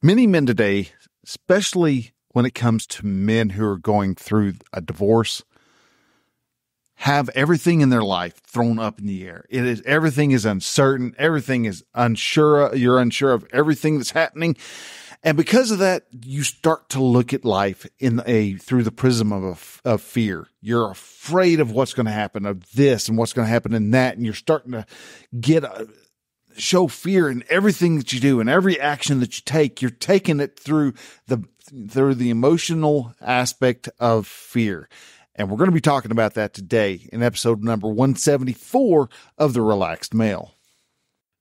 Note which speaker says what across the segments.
Speaker 1: Many men today, especially when it comes to men who are going through a divorce, have everything in their life thrown up in the air. Everything is uncertain. Everything is unsure. You're unsure of everything that's happening. And because of that, you start to look at life through the prism of fear. You're afraid of what's going to happen, of this and what's going to happen in that. And you're starting to show fear in everything that you do and every action that you take. You're taking it through the emotional aspect of fear. And we're going to be talking about that today in episode number 174 of The Relaxed Male.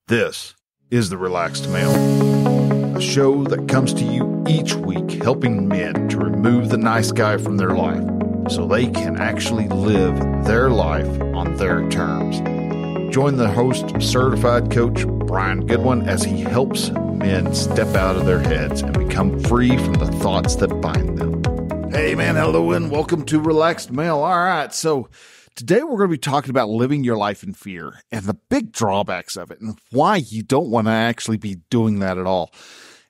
Speaker 1: This is The Relaxed Male, a show that comes to you each week helping men to remove the nice guy from their life so they can actually live their life on their terms. Join the host, certified coach Brian Goodwin, as he helps men step out of their heads and become free from the thoughts that bind them. Hey man, hello and welcome to Relaxed Male. All right, so today we're going to be talking about living your life in fear and the big drawbacks of it and why you don't want to actually be doing that at all.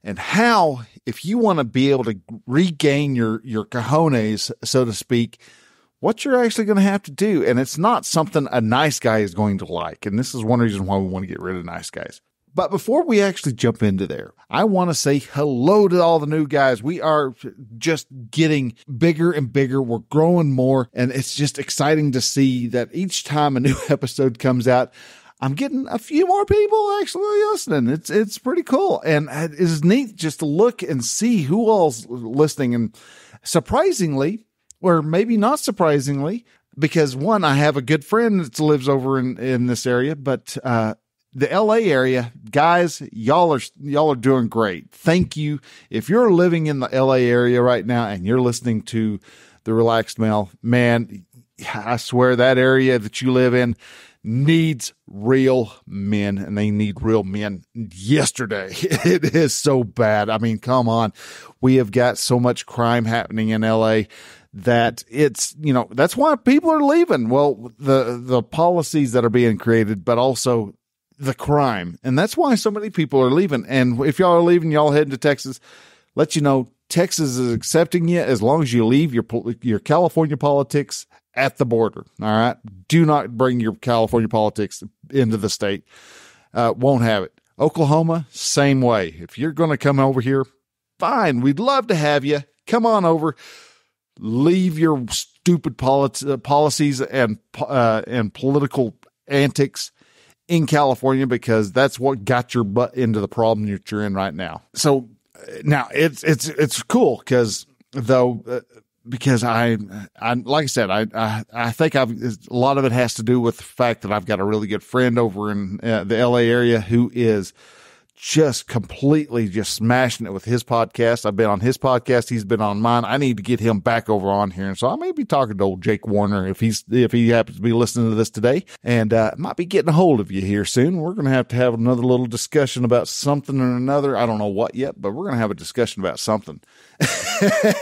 Speaker 1: And how, if you want to be able to regain your cojones, so to speak, what you're actually going to have to do. And it's not something a nice guy is going to like. And this is one reason why we want to get rid of nice guys. But before we actually jump into there, I want to say hello to all the new guys. We are just getting bigger and bigger. We're growing more. And it's just exciting to see that each time a new episode comes out, I'm getting a few more people actually listening. It's pretty cool. And it is neat just to look and see who all's listening. And surprisingly, or maybe not surprisingly, because one, I have a good friend that lives over in this area, but the LA area, guys, y'all are doing great. Thank you. If you're living in the LA area right now and you're listening to The Relaxed Male, man, I swear that area that you live in needs real men, and they need real men yesterday. It is so bad. I mean, come on. We have got so much crime happening in LA that it's, that's why people are leaving. Well, the policies that are being created, but also the crime. And that's why so many people are leaving. And if y'all are leaving, y'all heading to Texas, let you know, Texas is accepting you as long as you leave your California politics at the border. All right. Do not bring your California politics into the state. Won't have it. Oklahoma, same way. If you're going to come over here, fine. We'd love to have you. Come on over. Leave your stupid policies and political antics in California, because that's what got your butt into the problem that you're in right now. So now it's cool because I like I said, I think a lot of it has to do with the fact that I've got a really good friend over in the LA area who is just completely just smashing it with his podcast. I've been on his podcast. He's been on mine. I need to get him back over on here. And so I may be talking to old Jake Warner if he happens to be listening to this today, and might be getting a hold of you here soon. We're going to have another little discussion about something or another. I don't know what yet, but we're going to have a discussion about something.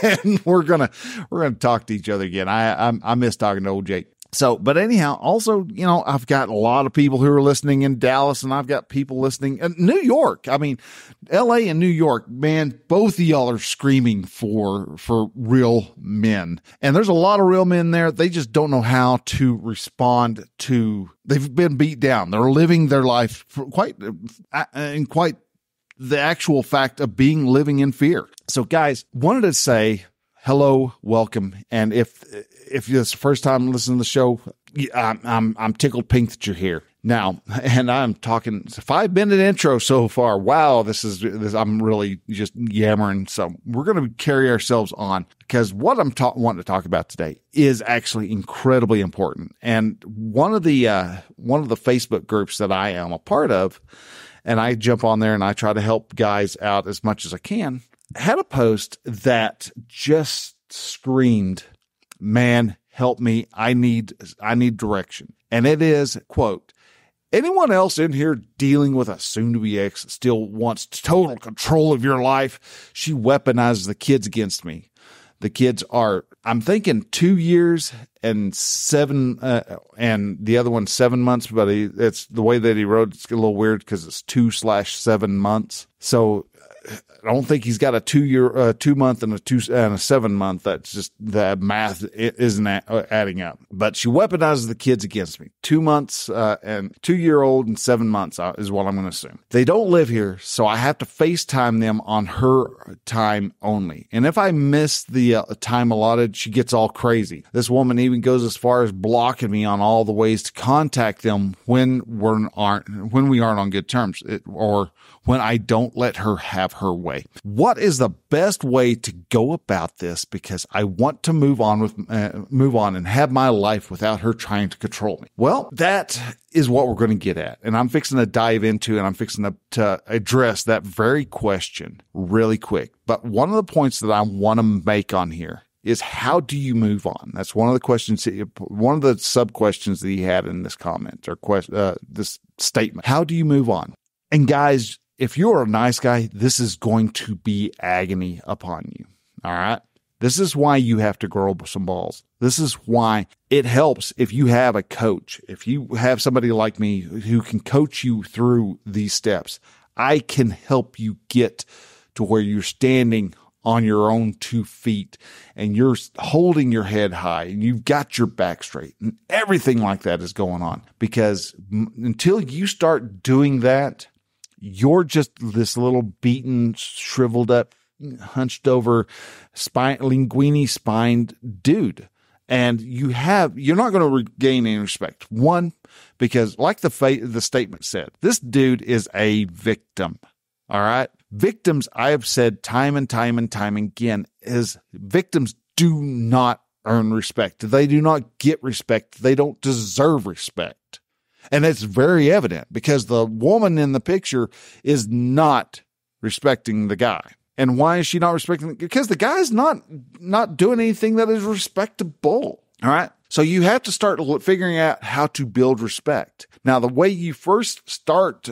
Speaker 1: And we're going to talk to each other again. I miss talking to old Jake. So, but anyhow, also, I've got a lot of people who are listening in Dallas, and I've got people listening in New York. I mean, LA and New York, man, both of y'all are screaming for real men. And there's a lot of real men there. They just don't know how to respond to, they've been beat down. They're living their life for quite the actual fact of living in fear. So guys, wanted to say hello, welcome. And if this is the first time listening to the show, I'm tickled pink that you're here now. And I'm talking, it's a 5-minute intro so far. Wow. This I'm really just yammering. So we're going to carry ourselves on, because what I'm wanting to talk about today is actually incredibly important. And one of the Facebook groups that I am a part of, and I jump on there and I try to help guys out as much as I can, had a post that just screamed, man, help me. I need direction. And it is, quote, anyone else in here dealing with a soon-to-be ex still wants total control of your life? She weaponizes the kids against me. The kids are, I'm thinking 2 years and 7, and the other one's 7 months, but it's the way that he wrote, it's a little weird because it's 2/7 months. So I don't think he's got a 2 month and a 7 month. That's just the math isn't adding up. But she weaponizes the kids against me. 2 months and 2-year-old and 7 months is what I'm going to assume. They don't live here, so I have to FaceTime them on her time only. And if I miss the time allotted, she gets all crazy. This woman even goes as far as blocking me on all the ways to contact them when we aren't on good terms, or when I don't let her have her way. What is the best way to go about this? Because I want to move on and have my life without her trying to control me. Well, that is what we're going to get at. And I'm fixing to dive into, and I'm fixing to address that very question really quick. But one of the points that I want to make on here is, how do you move on? That's one of the questions, one of the sub questions that he had in this comment or this statement. How do you move on? And guys, if you're a nice guy, this is going to be agony upon you. All right. This is why you have to grow some balls. This is why it helps if you have a coach. If you have somebody like me who can coach you through these steps, I can help you get to where you're standing on your own 2 feet and you're holding your head high and you've got your back straight and everything like that is going on. Because until you start doing that, you're just this little beaten, shriveled up, hunched over, linguini spined dude. And you're not going to regain any respect. One, because like the statement said, this dude is a victim. All right. Victims, I have said time and time and time again, is victims do not earn respect. They do not get respect. They don't deserve respect. And it's very evident because the woman in the picture is not respecting the guy. And why is she not respecting? Because the guy's not doing anything that is respectable. All right. So you have to start figuring out how to build respect. Now, the way you first start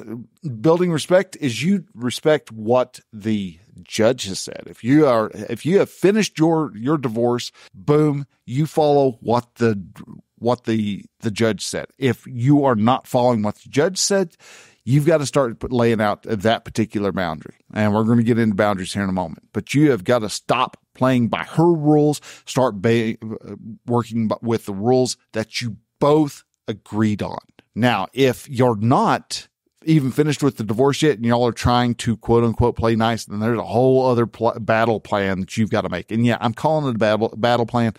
Speaker 1: building respect is you respect what the judge has said. If you have finished your divorce, boom, you follow what the judge said. If you are not following what the judge said, you've got to start laying out that particular boundary. And we're going to get into boundaries here in a moment. But you have got to stop playing by her rules, start working with the rules that you both agreed on. Now, if you're not even finished with the divorce yet and y'all are trying to quote unquote play nice, then there's a whole other battle plan that you've got to make. And yeah, I'm calling it a battle plan,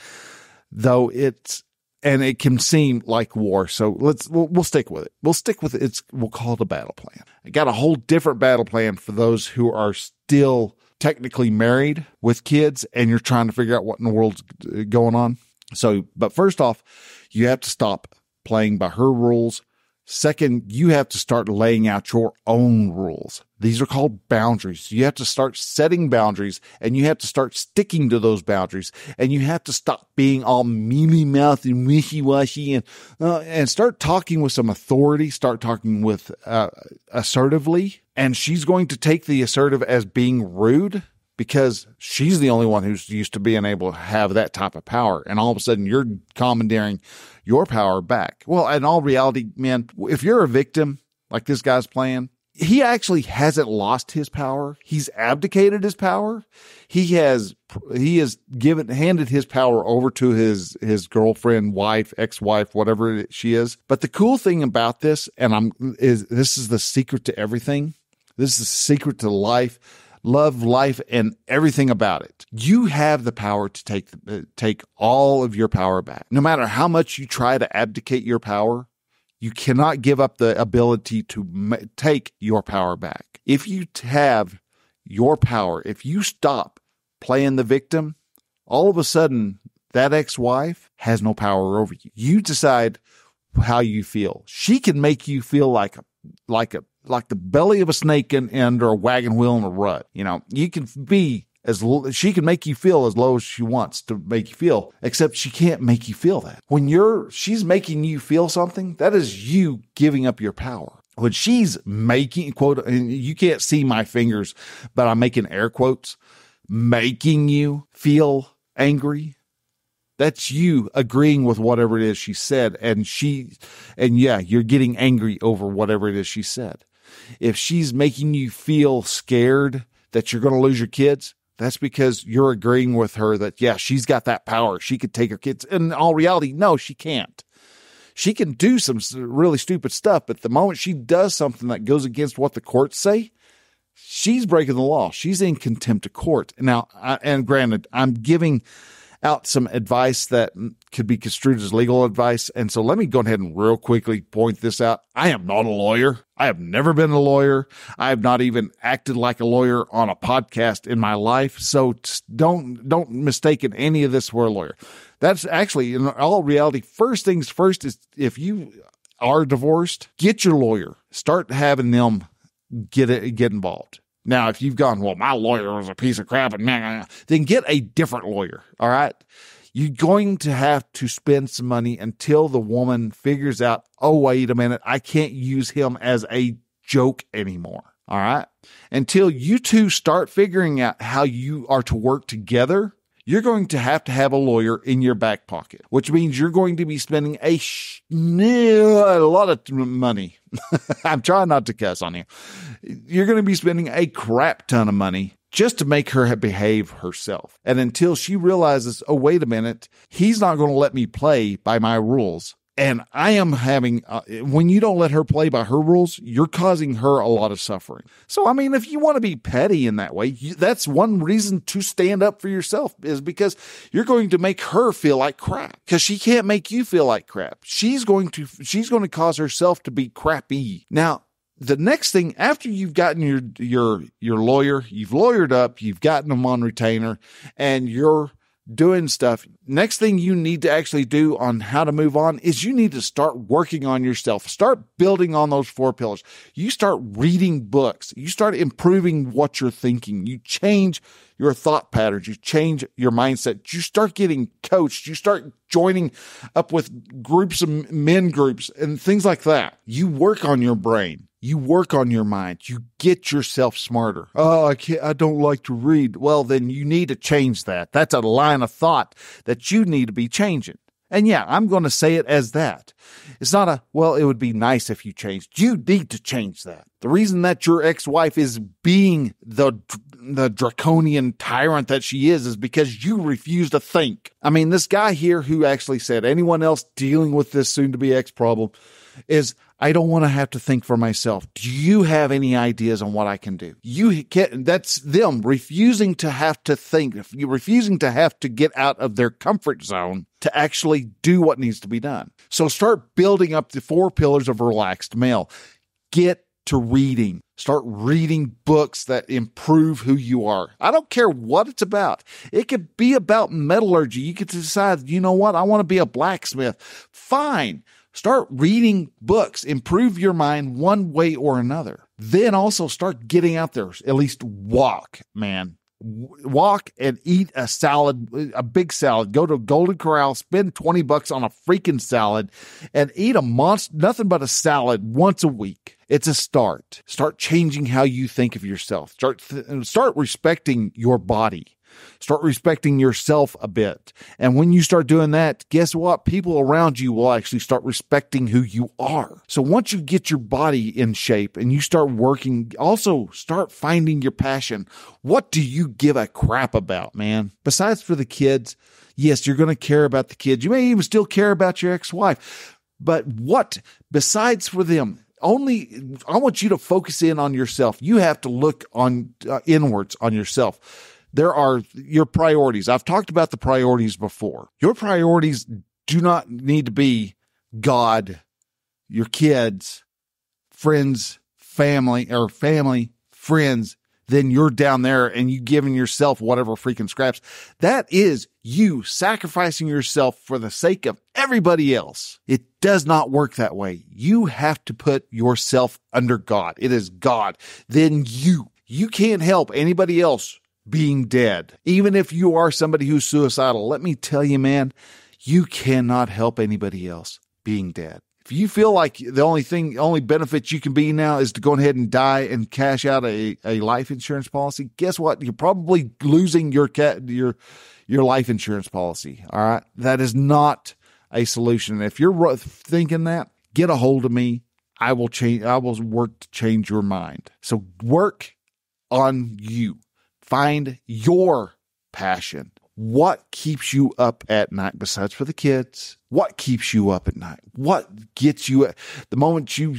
Speaker 1: though and it can seem like war. So we'll stick with it. We'll call it a battle plan. I got a whole different battle plan for those who are still technically married with kids and you're trying to figure out what in the world's going on. So, but first off, you have to stop playing by her rules. Second, you have to start laying out your own rules. These are called boundaries. You have to start setting boundaries and you have to start sticking to those boundaries, and you have to stop being all mealy-mouthed and wishy-washy and start talking with some authority, start talking with assertively. And she's going to take the assertive as being rude because she's the only one who's used to being able to have that type of power. And all of a sudden you're commandeering your power back. Well, in all reality, man, if you're a victim like this guy's playing, he actually hasn't lost his power. He's abdicated his power. He has handed his power over to his girlfriend, wife, ex-wife, whatever she is. But the cool thing about this, this is the secret to everything. This is the secret to life. Love, life, and everything about it. You have the power to take all of your power back. No matter how much you try to abdicate your power, you cannot give up the ability to take your power back. If you have your power, if you stop playing the victim, all of a sudden that ex-wife has no power over you. You decide how you feel. She can make you feel like the belly of a snake under a wagon wheel in a rut. You know, you can be she can make you feel as low as she wants to make you feel, except she can't make you feel that. When she's making you feel something, that is you giving up your power. When she's making, quote, and you can't see my fingers, but I'm making air quotes, making you feel angry, that's you agreeing with whatever it is she said. And yeah, you're getting angry over whatever it is she said. If she's making you feel scared, that you're going to lose your kids, that's because you're agreeing with her that, yeah, she's got that power. She could take her kids. In all reality, no, she can't. She can do some really stupid stuff, but the moment she does something that goes against what the courts say, she's breaking the law. She's in contempt of court. Now, and granted, I'm giving out some advice that could be construed as legal advice. And so let me go ahead and real quickly point this out. I am not a lawyer. I have never been a lawyer. I have not even acted like a lawyer on a podcast in my life. So don't mistake any of this for a lawyer. That's actually, in all reality, first things first is if you are divorced, get your lawyer. Start having them get involved. Now, if you've gone, well, my lawyer was a piece of crap, and then get a different lawyer, all right? You're going to have to spend some money until the woman figures out, oh, wait a minute, I can't use him as a joke anymore, all right? Until you two start figuring out how you are to work together, you're going to have a lawyer in your back pocket, which means you're going to be spending a lot of money. I'm trying not to cuss on you. You're going to be spending a crap ton of money just to make her behave herself. And until she realizes, oh, wait a minute, he's not going to let me play by my rules. And I am having, when you don't let her play by her rules, you're causing her a lot of suffering. So, I mean, if you want to be petty in that way, that's one reason to stand up for yourself, is because you're going to make her feel like crap, because she can't make you feel like crap. She's going to cause herself to be crappy. Now, the next thing, after you've gotten your lawyer, you've lawyered up, you've gotten them on retainer, and you're doing stuff. Next thing you need to actually do on how to move on is you need to start working on yourself. Start building on those 4 pillars. You start reading books. You start improving what you're thinking. You change your thought patterns. You change your mindset. You start getting coached. You start joining up with groups of men groups and things like that. You work on your brain. You work on your mind. You get yourself smarter. Oh, I don't like to read. Well, then you need to change that. That's a line of thought that you need to be changing. And yeah, I'm going to say it as that. It's not well, it would be nice if you changed. You need to change that. The reason that your ex-wife is being the draconian tyrant that she is because you refuse to think. I mean, this guy here who actually said anyone else dealing with this soon-to-be ex problem is, I don't want to have to think for myself. Do you have any ideas on what I can do? That's them refusing to have to think, refusing to have to get out of their comfort zone to actually do what needs to be done. So start building up the 4 pillars of relaxed male. Get to reading. Start reading books that improve who you are. I don't care what it's about. It could be about metallurgy. You could decide, you know what? I want to be a blacksmith. Fine. Start reading books, improve your mind one way or another. Then also start getting out there. At least walk, man. Walk and eat a salad, a big salad. Go to Golden Corral, spend $20 on a freaking salad and eat nothing but a salad once a week. It's a start. Start changing how you think of yourself. Start respecting your body. Start respecting yourself a bit. And when you start doing that, guess what? People around you will actually start respecting who you are. So once you get your body in shape and you start working, also start finding your passion. What do you give a crap about, man? Besides for the kids, yes, you're going to care about the kids. You may even still care about your ex-wife. But what, besides for them, I want you to focus in on yourself. You have to look on inwards on yourself. There are your priorities. I've talked about the priorities before. Your priorities do not need to be God, your kids, friends, family, friends. Then you're down there and you giving yourself whatever freaking scraps. That is you sacrificing yourself for the sake of everybody else. It does not work that way. You have to put yourself under God. It is God. Then you can't help anybody else being dead. Even if you are somebody who's suicidal, let me tell you, man, you cannot help anybody else being dead. If you feel like the only benefit you can be now is to go ahead and die and cash out a life insurance policy, guess what? You're probably losing your life insurance policy. All right. That is not a solution. If you're thinking that, get a hold of me. I will work to change your mind. So work on you. Find your passion. What keeps you up at night besides for the kids? What keeps you up at night? What gets you the moment you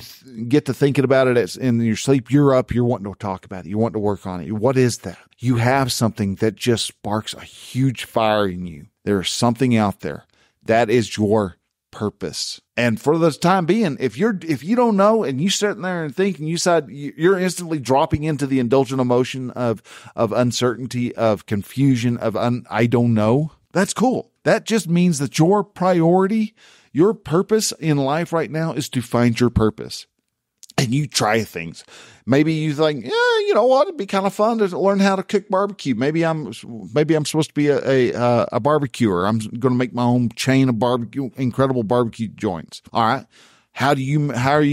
Speaker 1: get to thinking about it in your sleep, you're up, you're wanting to talk about it. You want to work on it. What is that? You have something that just sparks a huge fire in you. There is something out there. That is your purpose. And for the time being, if you don't know and you sit there and think and you decide you're instantly dropping into the indulgent emotion of uncertainty, of confusion, I don't know, that's cool. That just means that your priority, your purpose in life right now is to find your purpose. And you try things. Maybe you think, yeah, you know what? It'd be kind of fun to learn how to cook barbecue. Maybe I'm supposed to be a barbecuer. I'm going to make my own chain of incredible barbecue joints. All right. How are you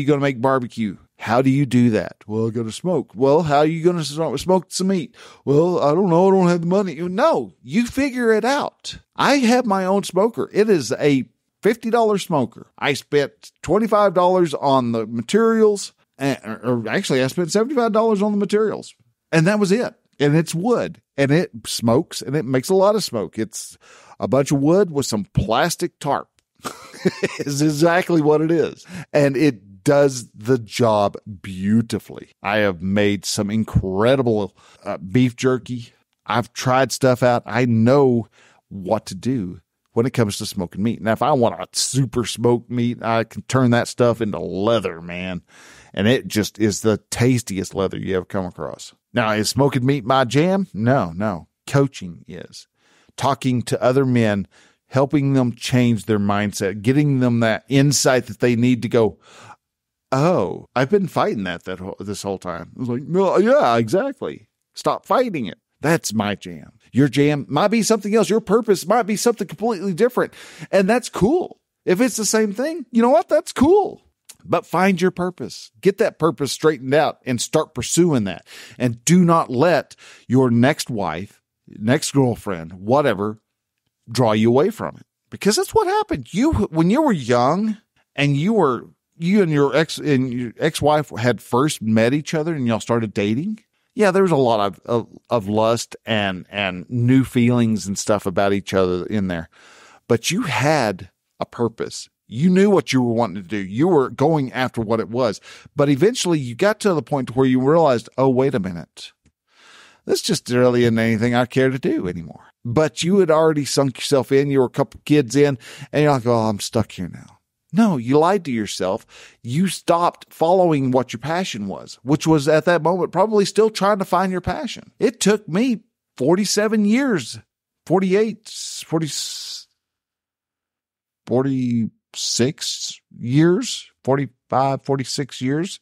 Speaker 1: going to make barbecue? How do you do that? Well, I got to smoke. Well, how are you going to smoke some meat? Well, I don't know. I don't have the money. No, you figure it out. I have my own smoker. It is a $50 smoker. I spent $25 on the materials, or actually I spent $75 on the materials, and that was it. And it's wood, and it smokes, and it makes a lot of smoke. It's a bunch of wood with some plastic tarp. Is exactly what it is. And it does the job beautifully. I have made some incredible beef jerky. I've tried stuff out. I know what to do when it comes to smoking meat. Now, if I want a super smoked meat, I can turn that stuff into leather, man. And it just is the tastiest leather you ever come across. Now, is smoking meat my jam? No. Coaching is. Talking to other men, helping them change their mindset, getting them that insight that they need to go, oh, I've been fighting this whole time. I was like, no, yeah, exactly. Stop fighting it. That's my jam. Your jam might be something else. Your purpose might be something completely different. And that's cool. If it's the same thing, you know what? That's cool. But find your purpose. Get that purpose straightened out and start pursuing that. And do not let your next wife, next girlfriend, whatever, draw you away from it. Because that's what happened. When you were young and you and your ex-wife had first met each other and y'all started dating, yeah, there was a lot of lust and new feelings and stuff about each other in there. But you had a purpose. You knew what you were wanting to do. You were going after what it was. But eventually you got to the point where you realized, oh, wait a minute. This just really isn't anything I care to do anymore. But you had already sunk yourself in. You were a couple kids in and you're like, oh, I'm stuck here now. No, you lied to yourself. You stopped following what your passion was, which was at that moment probably still trying to find your passion. It took me 47 years, 46 years, 45, 46 years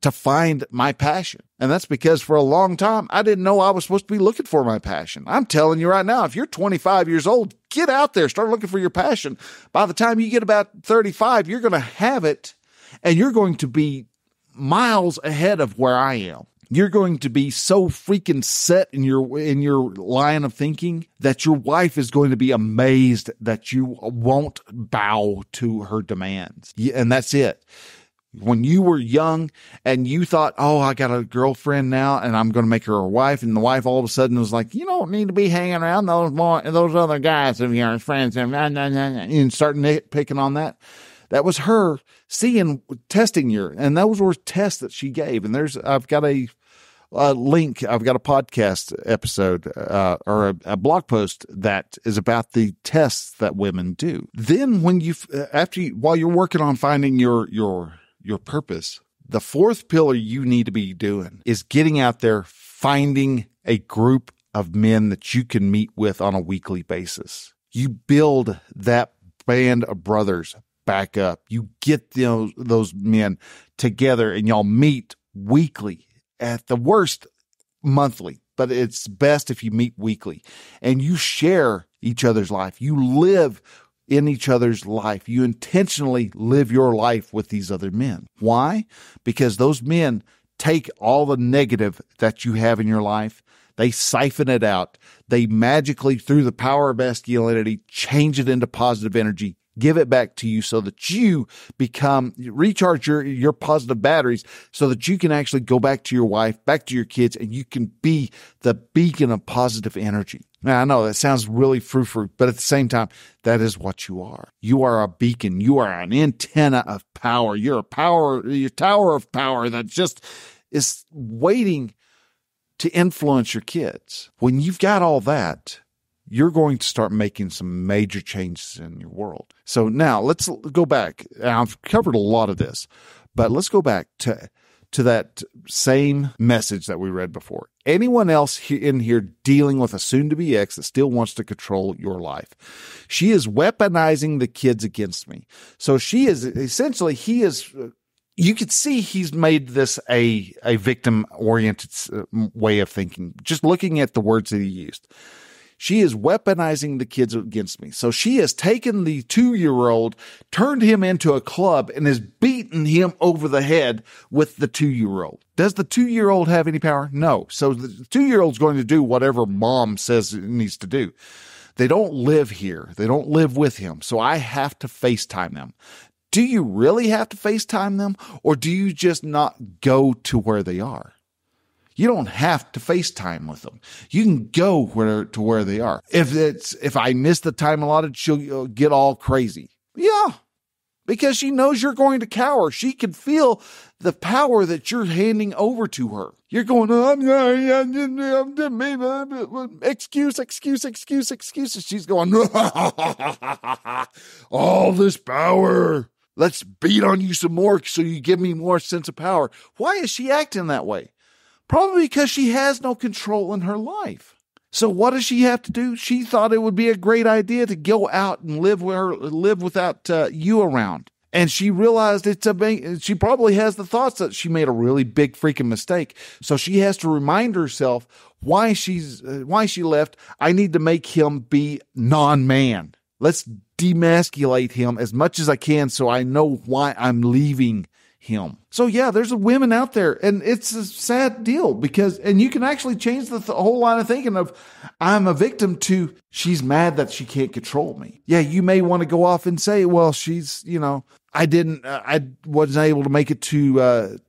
Speaker 1: to find my passion. And that's because for a long time, I didn't know I was supposed to be looking for my passion. I'm telling you right now, if you're 25 years old, get out there, start looking for your passion. By the time you get about 35, you're going to have it and you're going to be miles ahead of where I am. You're going to be so freaking set in your line of thinking that your wife is going to be amazed that you won't bow to her demands. And that's it. When you were young and you thought, oh, I got a girlfriend now and I'm going to make her a wife. And the wife all of a sudden was like, you don't need to be hanging around those other guys of yours, friends, and start nitpicking on that. That was her testing you. And those were tests that she gave. And I've got a link. I've got a podcast episode or a blog post that is about the tests that women do. Then while you're working on finding your purpose, the fourth pillar you need to be doing is getting out there, finding a group of men that you can meet with on a weekly basis. You build that band of brothers back up. You get those men together and y'all meet weekly, at the worst monthly, but it's best if you meet weekly and you share each other's life. You live in each other's life. You intentionally live your life with these other men. Why? Because those men take all the negative that you have in your life, they siphon it out. They magically, through the power of masculinity, change it into positive energy, Give it back to you so that you recharge your positive batteries so that you can actually go back to your wife, back to your kids, and you can be the beacon of positive energy. Now, I know that sounds really frou-frou, but at the same time, that is what you are. You are a beacon. You are an antenna of power. You're your tower of power that just is waiting to influence your kids. When you've got all that, you're going to start making some major changes in your world. So now let's go back. I've covered a lot of this, but let's go back to that same message that we read before. Anyone else in here dealing with a soon-to-be ex that still wants to control your life? She is weaponizing the kids against me. So she is essentially, you could see he's made this a victim-oriented way of thinking, just looking at the words that he used. She is weaponizing the kids against me. So she has taken the 2-year-old, turned him into a club, and has beaten him over the head with the 2-year-old. Does the 2-year-old have any power? No. So the 2-year-old's going to do whatever mom says it needs to do. They don't live here. They don't live with him. So I have to FaceTime them. Do you really have to FaceTime them, or do you just not go to where they are? You don't have to FaceTime with them. You can go to where they are. If I miss the time allotted, she'll get all crazy. Yeah, because she knows you're going to cower. She can feel the power that you're handing over to her. You're going, I'm sorry, excuse. She's going, all this power. Let's beat on you some more so you give me more sense of power. Why is she acting that way? Probably because she has no control in her life. So what does she have to do? She thought it would be a great idea to go out and live without you around. And she realized she probably has the thoughts that she made a really big freaking mistake. So she has to remind herself why she left. I need to make him be non-man. Let's demasculate him as much as I can so I know why I'm leaving him. So yeah, there's women out there, and it's a sad deal and you can actually change the whole line of thinking of I'm a victim to she's mad that she can't control me. Yeah, you may want to go off and say, well, she's, I wasn't able to make it to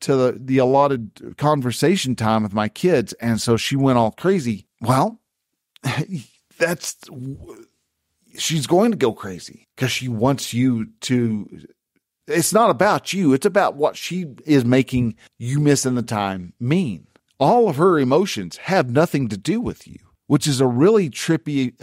Speaker 1: the allotted conversation time with my kids, and so she went all crazy. Well, she's going to go crazy because she wants you to. It's not about you. It's about what she is making you missing the time mean. All of her emotions have nothing to do with you, which is a really trippy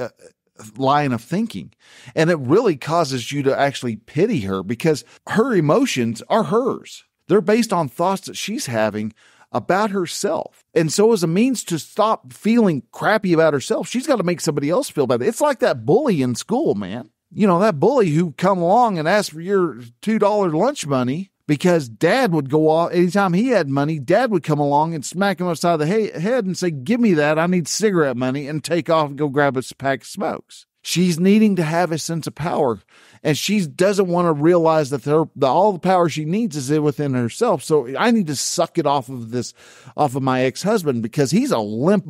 Speaker 1: line of thinking. And it really causes you to actually pity her because her emotions are hers. They're based on thoughts that she's having about herself. And so as a means to stop feeling crappy about herself, she's got to make somebody else feel better. It's like that bully in school, man. That bully who come along and asked for your $2 lunch money because dad would go off. Anytime he had money, dad would come along and smack him upside the head and say, give me that. I need cigarette money, and take off and go grab a pack of smokes. She's needing to have a sense of power, and she doesn't want to realize that all the power she needs is within herself. So I need to suck it off of my ex-husband because he's a limp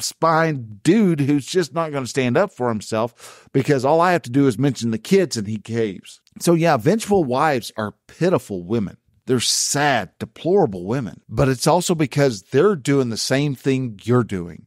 Speaker 1: spine dude who's just not going to stand up for himself because all I have to do is mention the kids and he caves. So yeah, vengeful wives are pitiful women. They're sad, deplorable women, but it's also because they're doing the same thing you're doing.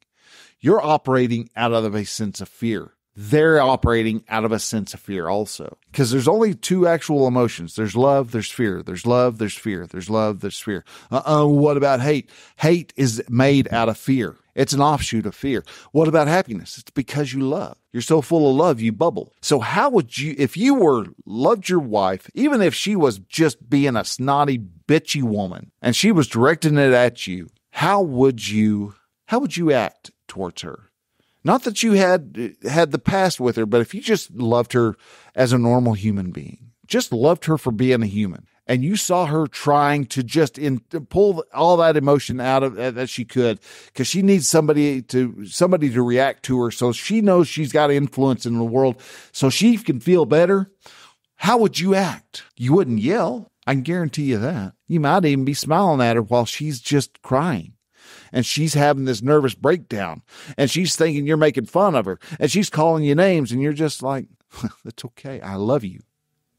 Speaker 1: You're operating out of a sense of fear. They're operating out of a sense of fear also. Because there's only two actual emotions. There's love, there's fear. There's love, there's fear. There's love, there's fear. What about hate? Hate is made out of fear. It's an offshoot of fear. What about happiness? It's because you love. You're so full of love, you bubble. So how would you, if you loved your wife, even if she was just being a snotty, bitchy woman, and she was directing it at you, how would you act towards her? Not that you had the past with her, but if you just loved her as a normal human being, just loved her for being a human, and you saw her trying to just pull all that emotion out of that she could, because she needs somebody to react to her, so she knows she's got influence in the world, so she can feel better. How would you act? You wouldn't yell. I can guarantee you that. You might even be smiling at her while she's just crying. And she's having this nervous breakdown, and she's thinking you're making fun of her, and she's calling you names, and you're just like, That's okay. I love you.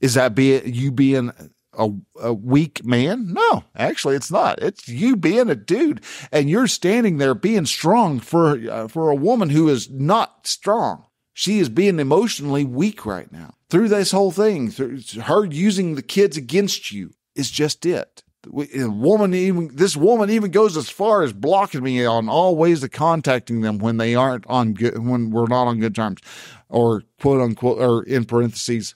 Speaker 1: Is that you being a weak man? No, actually it's not. It's you being a dude, and you're standing there being strong for a woman who is not strong. She is being emotionally weak right now. Through this whole thing, through her using the kids against you is just it. This woman even goes as far as blocking me on all ways of contacting them when they aren't when we're not on good terms, or quote unquote, or in parentheses,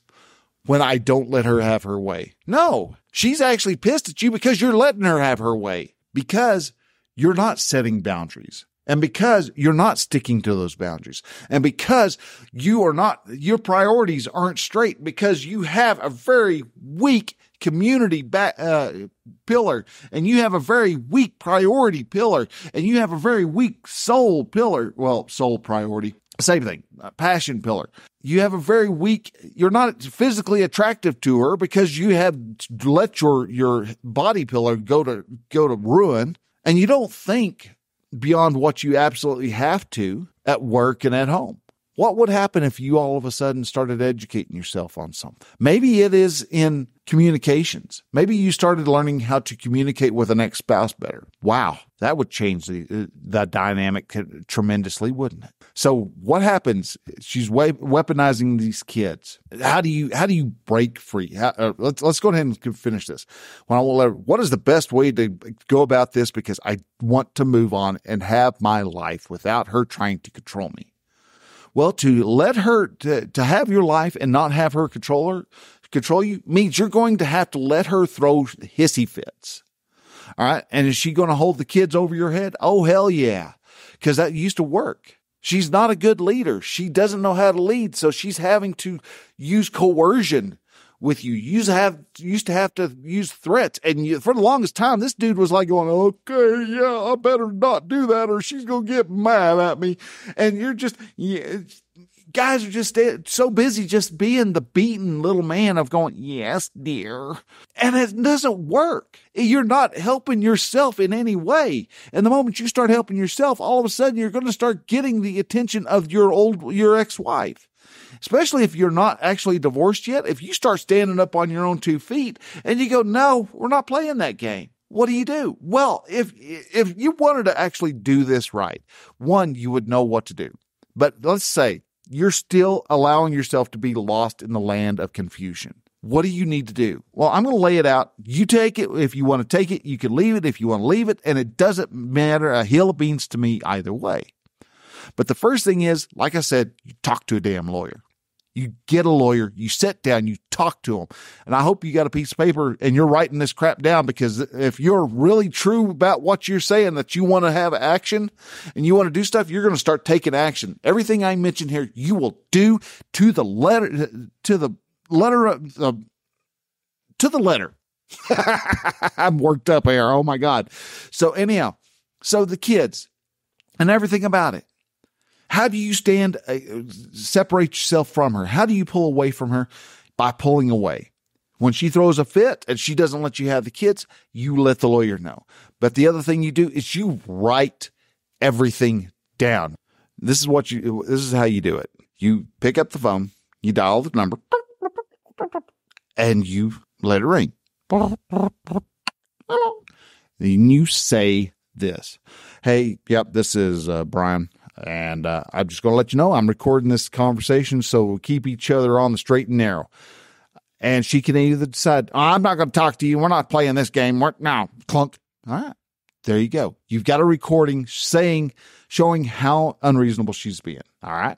Speaker 1: when I don't let her have her way. No, she's actually pissed at you because you're letting her have her way, because you're not setting boundaries, and because you're not sticking to those boundaries, and because your priorities aren't straight, because you have a very weak community pillar, and you have a very weak priority pillar, and you have a very weak soul pillar. Well, soul priority, same thing, passion pillar. You have a very weak, you're not physically attractive to her because you have let your body pillar go to ruin, and you don't think beyond what you absolutely have to at work and at home. What would happen if you all of a sudden started educating yourself on something? Maybe it is in communications. Maybe you started learning how to communicate with an ex-spouse better. Wow, that would change the dynamic tremendously, wouldn't it? So what happens? She's weaponizing these kids. How do you break free? Let's go ahead and finish this. What is the best way to go about this? Because I want to move on and have my life without her trying to control me. Well, to let her to have your life and not have her control you means you're going to have to let her throw hissy fits. All right. And is she going to hold the kids over your head? Oh, hell yeah. Because that used to work. She's not a good leader. She doesn't know how to lead. So she's having to use coercion with you. You used to have to use threats. And for the longest time, this dude was like going, okay, yeah, I better not do that or she's going to get mad at me. And you're just, guys are just so busy just being the beaten little man of going, yes, dear. And it doesn't work. You're not helping yourself in any way. And the moment you start helping yourself, all of a sudden you're going to start getting the attention of your ex-wife. Especially if you're not actually divorced yet. If you start standing up on your own 2 feet and you go, no, we're not playing that game. What do? Well, if you wanted to actually do this right, one, you would know what to do. But let's say you're still allowing yourself to be lost in the land of confusion. What do you need to do? Well, I'm going to lay it out. You take it. If you want to take it, you can leave it if you want to leave it. And it doesn't matter a hill of beans to me either way. But the first thing is, like I said, you talk to a damn lawyer. You get a lawyer, you sit down, you talk to them. And I hope you got a piece of paper and you're writing this crap down, because if you're really true about what you're saying, that you want to have action and you want to do stuff, you're going to start taking action. Everything I mentioned here, you will do to the letter. I'm worked up here. Oh my God. So anyhow, the kids and everything about it. How do you separate yourself from her? How do you pull away from her? By pulling away. When she throws a fit and she doesn't let you have the kids, you let the lawyer know. But the other thing you do is you write everything down. This is how you do it. You pick up the phone, you dial the number, and you let it ring. Then you say this. Hey, yep, this is Brian. And I'm just going to let you know I'm recording this conversation, so we'll keep each other on the straight and narrow. And she can either decide, I'm not going to talk to you. We're not playing this game. No, clunk. All right. There you go. You've got a recording showing how unreasonable she's being. All right.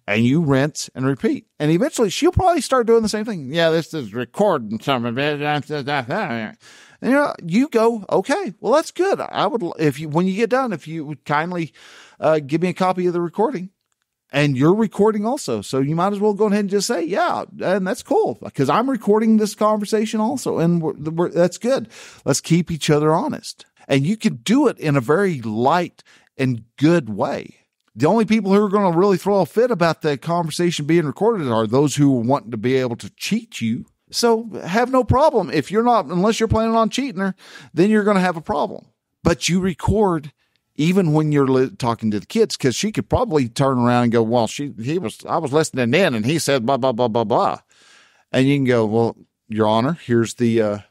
Speaker 1: And you rinse and repeat. And eventually she'll probably start doing the same thing. Yeah, this is recording some of it. And you go, okay, well, that's good. When you get done, if you would kindly give me a copy of the recording, and you're recording also. So you might as well go ahead and just say, yeah, and that's cool, because I'm recording this conversation also. And that's good. Let's keep each other honest. And you can do it in a very light and good way. The only people who are going to really throw a fit about the conversation being recorded are those who want to be able to cheat you. So have no problem. If you're not, unless you're planning on cheating her, then you're going to have a problem. But you record even when you're talking to the kids, because she could probably turn around and go, well, I was listening in and he said blah, blah, blah, blah, blah. And you can go, well, Your Honor, here's the,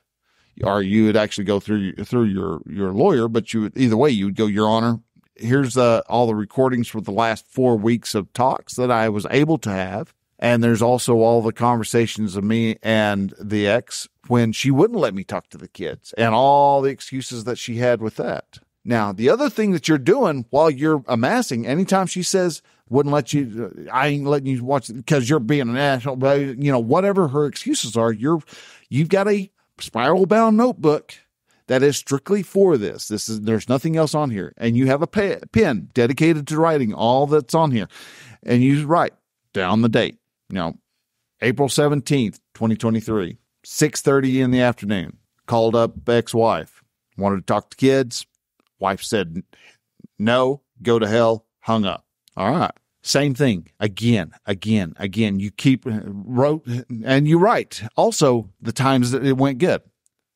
Speaker 1: or you would actually go through your lawyer, but either way, you would go, Your Honor, here's all the recordings for the last 4 weeks of talks that I was able to have. And there's also all the conversations of me and the ex when she wouldn't let me talk to the kids and all the excuses that she had with that. Now, the other thing that you're doing while you're amassing, anytime she says, wouldn't let you, I ain't letting you watch it because you're being an asshole, whatever her excuses are, you've got a spiral bound notebook that is strictly for this. There's nothing else on here. And you have a pen dedicated to writing all that's on here. And you write down the date, April 17th, 2023, 6:30 in the afternoon, called up ex-wife, wanted to talk to kids. Wife said, no, go to hell, hung up. All right. Same thing. Again. You wrote and you write. Also, the times that it went good.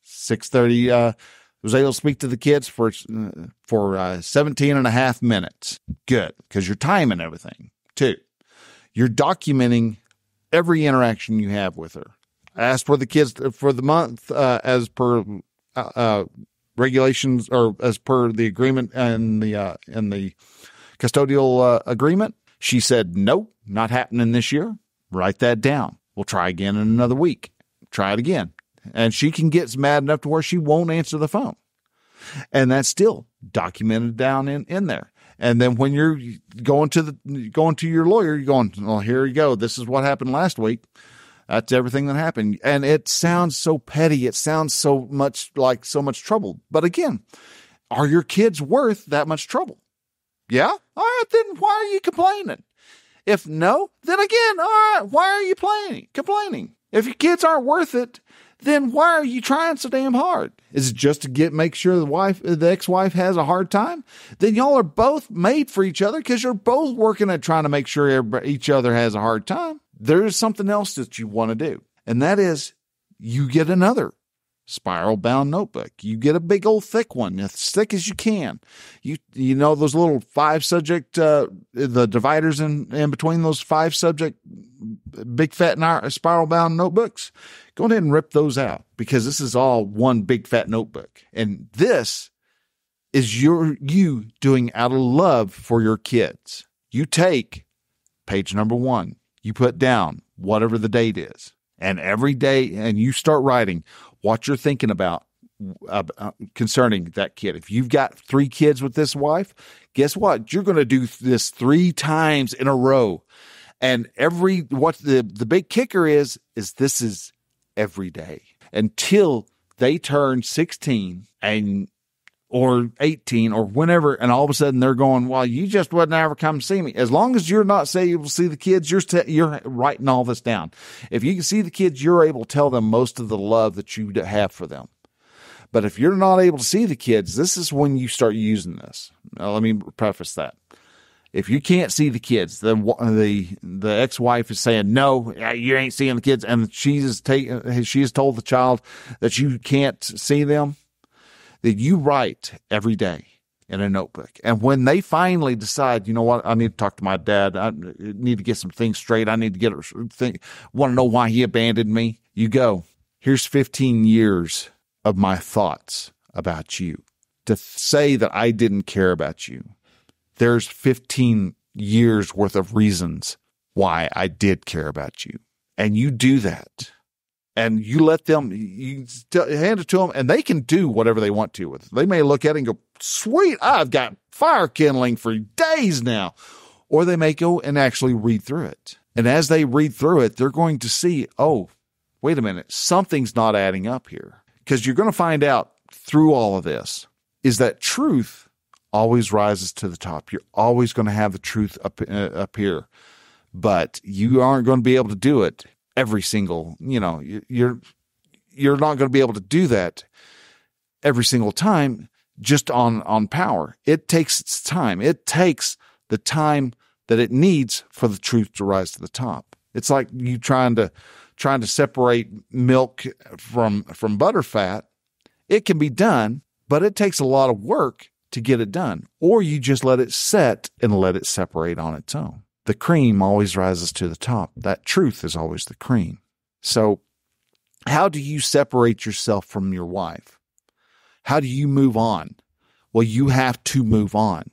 Speaker 1: 6:30, was able to speak to the kids for 17 and a half minutes. Good. Because you're timing everything. 2, you're documenting every interaction you have with her. I asked for the kids for the month, as per, regulations or as per the agreement and the custodial agreement. She said, nope, not happening this year. Write that down. We'll try again in another week. Try it again. And she can get mad enough to where she won't answer the phone. And that's still documented down in there. And then when you're going to your lawyer, you're going, well, here you go. This is what happened last week. That's everything that happened. And it sounds so petty. It sounds so much like so much trouble. But again, are your kids worth that much trouble? Yeah? All right, then why are you complaining? If no, then again, all right, why are you complaining? If your kids aren't worth it, then why are you trying so damn hard? Is it just to make sure the ex-wife has a hard time? Then y'all are both made for each other because you're both working at trying to make sure each other has a hard time. There's something else that you want to do, and that is you get another spiral bound notebook. You get a big old thick one, as thick as you can. You know those little 5 subject, the dividers in between those 5 subject, big fat spiral bound notebooks. Go ahead and rip those out because this is all one big fat notebook. And this is you doing out of love for your kids. You take page number 1, you put down whatever the date is, and every day, and you start writing what you're thinking about concerning that kid. If you've got 3 kids with this wife, guess what? You're going to do this 3 times in a row. And what the big kicker is this is every day until they turn 16 or 18 or whenever. And all of a sudden they're going, well, you just wouldn't ever come see me. As long as you're not able to see the kids, you're writing all this down. If you can see the kids, you're able to tell them most of the love that you have for them. But if you're not able to see the kids, this is when you start using this. Now, let me preface that. If you can't see the kids, then the ex-wife is saying, no, you ain't seeing the kids. And she has told the child that you can't see them. That you write every day in a notebook. And when they finally decide, you know what, I need to talk to my dad. I need to get some things straight. I need to want to know why he abandoned me. You go, here's 15 years of my thoughts about you. To say that I didn't care about you, there's 15 years worth of reasons why I did care about you. And you do that. And you let them, hand it to them, and they can do whatever they want to with it. They may look at it and go, sweet, I've got fire kindling for days now. Or they may go and actually read through it. And as they read through it, they're going to see, oh, wait a minute, something's not adding up here. Because you're going to find out through all of this is that truth always rises to the top. You're always going to have the truth up here. But you aren't going to be able to do it every single, you're not going to be able to do that every single time just on power. It takes its time. It takes the time that it needs for the truth to rise to the top. It's like you trying to separate milk from butter fat. It can be done, but it takes a lot of work to get it done, or you just let it set and let it separate on its own. The cream always rises to the top. That truth is always the cream. So how do you separate yourself from your wife? How do you move on? Well, you have to move on.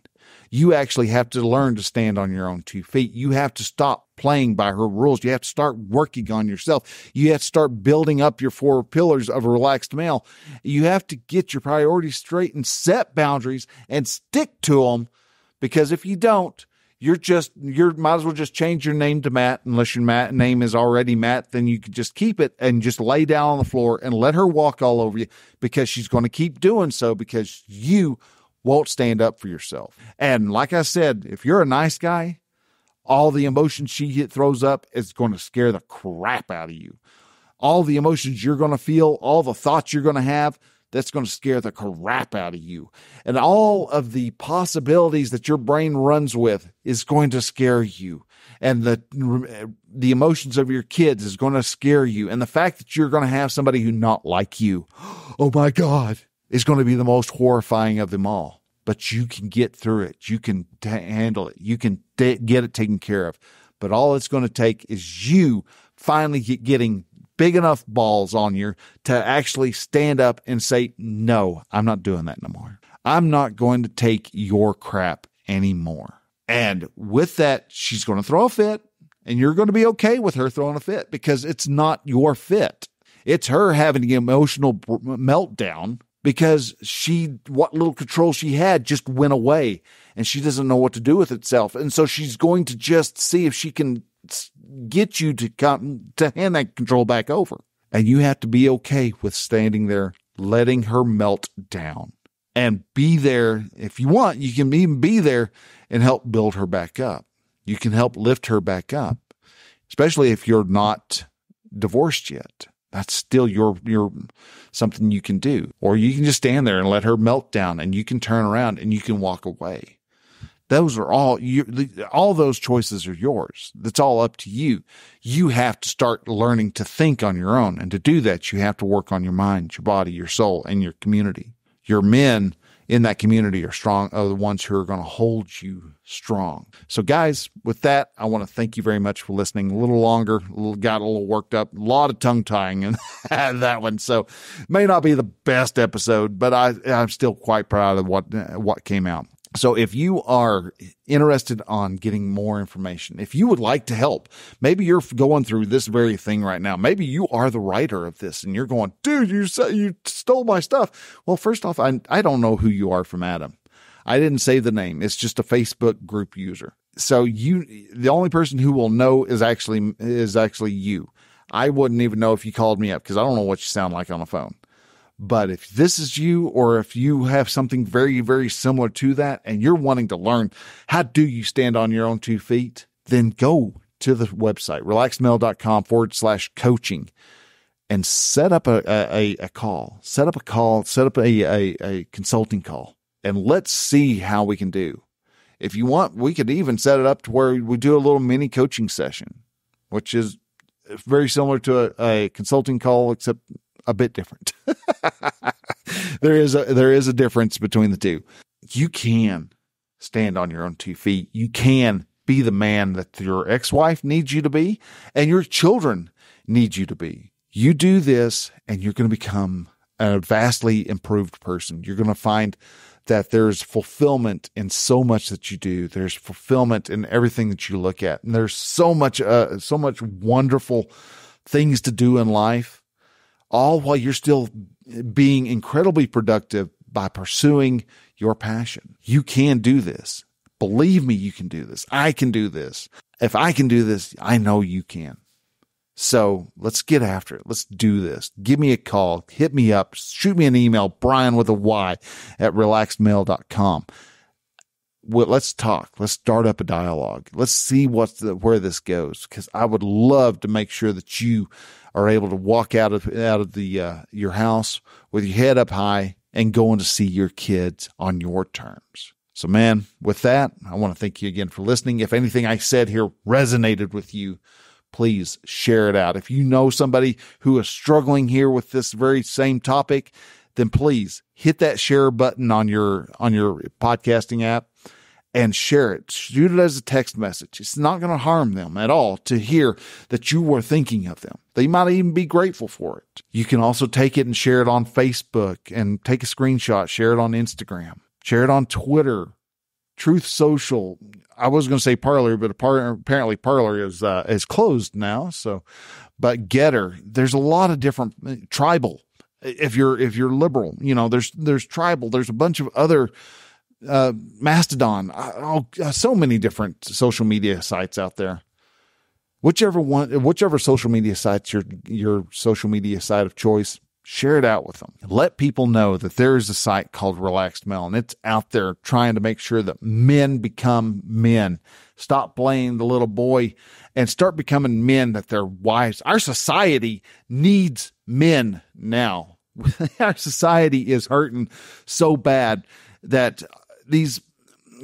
Speaker 1: You actually have to learn to stand on your own 2 feet. You have to stop playing by her rules. You have to start working on yourself. You have to start building up your 4 pillars of a relaxed male. You have to get your priorities straight and set boundaries and stick to them, because if you don't, you might as well just change your name to Matt. Unless your name is already Matt, then you could just keep it and just lay down on the floor and let her walk all over you, because she's going to keep doing so because you won't stand up for yourself. And like I said, if you're a nice guy, all the emotions she throws up is going to scare the crap out of you. All the emotions you're going to feel, all the thoughts you're going to have, that's going to scare the crap out of you. And all of the possibilities that your brain runs with is going to scare you. And the emotions of your kids is going to scare you. And the fact that you're going to have somebody who not like you, oh my God, is going to be the most horrifying of them all. But you can get through it. You can handle it. You can get it taken care of. But all it's going to take is you finally getting big enough balls on you to actually stand up and say, no, I'm not doing that no more. I'm not going to take your crap anymore. And with that, she's going to throw a fit, and you're going to be okay with her throwing a fit, because it's not your fit. It's her having an emotional meltdown because what little control she had just went away, and she doesn't know what to do with itself. And so she's going to just see if she can get you to come to hand that control back over. And you have to be okay with standing there, letting her melt down, and be there. If you want, you can even be there and help build her back up. You can help lift her back up, especially if you're not divorced yet. That's still your something you can do. Or you can just stand there and let her melt down, and you can turn around and you can walk away. Those are all those choices are yours. That's all up to you. You have to start learning to think on your own. And to do that, you have to work on your mind, your body, your soul, and your community. Your men in that community are the ones who are going to hold you strong. So guys, with that, I want to thank you very much for listening. A little longer, got a little worked up, a lot of tongue tying in that one. So may not be the best episode, but I'm still quite proud of what came out. So if you are interested on getting more information, if you would like to help, maybe you're going through this very thing right now. Maybe you are the writer of this and you're going, dude, you stole my stuff. Well, first off, I don't know who you are from Adam. I didn't say the name. It's just a Facebook group user. So the only person who will know is actually you. I wouldn't even know if you called me up because I don't know what you sound like on the phone. But if this is you, or if you have something very, very similar to that, and you're wanting to learn how do you stand on your own 2 feet, then go to the website, relaxedmale.com/coaching, and set up a call, set up a consulting call, and let's see how we can do. If you want, we could even set it up to where we do a little mini coaching session, which is very similar to a consulting call, except a bit different. There is a difference between the two. You can stand on your own 2 feet. You can be the man that your ex-wife needs you to be and your children need you to be. You do this and you're going to become a vastly improved person. You're going to find that there's fulfillment in so much that you do. There's fulfillment in everything that you look at. And there's so much wonderful things to do in life, all while you're still being incredibly productive by pursuing your passion. You can do this. Believe me, you can do this. I can do this. If I can do this, I know you can. So let's get after it. Let's do this. Give me a call. Hit me up. Shoot me an email, Brian with a Y at relaxedmale.com. Well, let's talk. Let's start up a dialogue. Let's see where this goes, because I would love to make sure that you are able to walk out of your house with your head up high and going to see your kids on your terms. So, man, with that, I want to thank you again for listening. If anything I said here resonated with you, please share it out. If you know somebody who is struggling here with this very same topic, then please hit that share button on your podcasting app and share it. Shoot it as a text message. It's not going to harm them at all to hear that you were thinking of them. They might even be grateful for it. You can also take it and share it on Facebook and take a screenshot, share it on Instagram, share it on Twitter, Truth Social. I was going to say Parler, but apparently Parler is closed now. So, but Getter, there's a lot of different Tribal. If you're liberal, there's Tribal. There's a bunch of other Mastodon. So many different social media sites out there. Whichever social media site's your social media site of choice, share it out with them. Let people know that there is a site called Relaxed Male, and it's out there trying to make sure that men become men. Stop playing the little boy and start becoming men that they're wives. Our society needs men now. Our society is hurting so bad that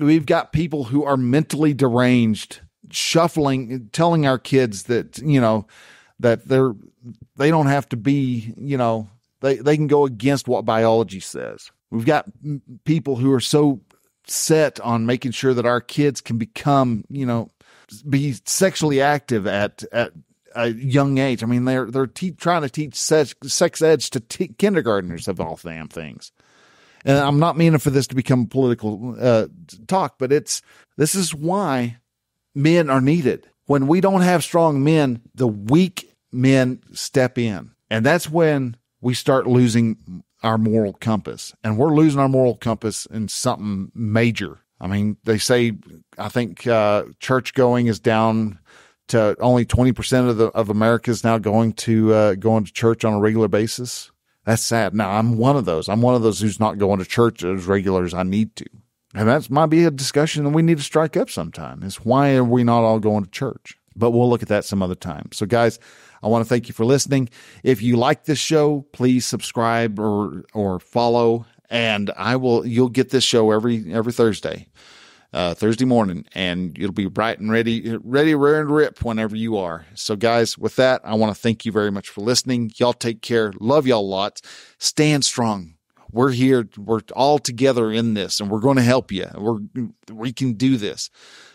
Speaker 1: we've got people who are mentally deranged, shuffling, telling our kids that, that they don't have to be, they can go against what biology says. We've got people who are so set on making sure that our kids can become, be sexually active at a young age. I mean, they're trying to teach sex ed to kindergartners of all damn things. And I'm not meaning for this to become political talk, but this is why men are needed. When we don't have strong men, the weak men step in. And that's when we start losing our moral compass. And we're losing our moral compass in something major. I mean, they say, I think church going is down to only 20% of America is now going to church on a regular basis. That's sad. Now, I'm one of those. I'm one of those who's not going to church as regular as I need to. And that might be a discussion that we need to strike up sometime, is why are we not all going to church? But we'll look at that some other time. So, guys, I want to thank you for listening. If you like this show, please subscribe or follow, and you'll get this show every Thursday. Thursday morning, and it'll be bright and ready, rear and rip whenever you are. So guys, with that, I want to thank you very much for listening. Y'all take care. Love y'all lots. Stand strong. We're here. We're all together in this, and we're going to help you. We can do this.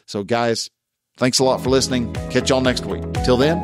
Speaker 1: So guys, thanks a lot for listening. Catch y'all next week. Till then,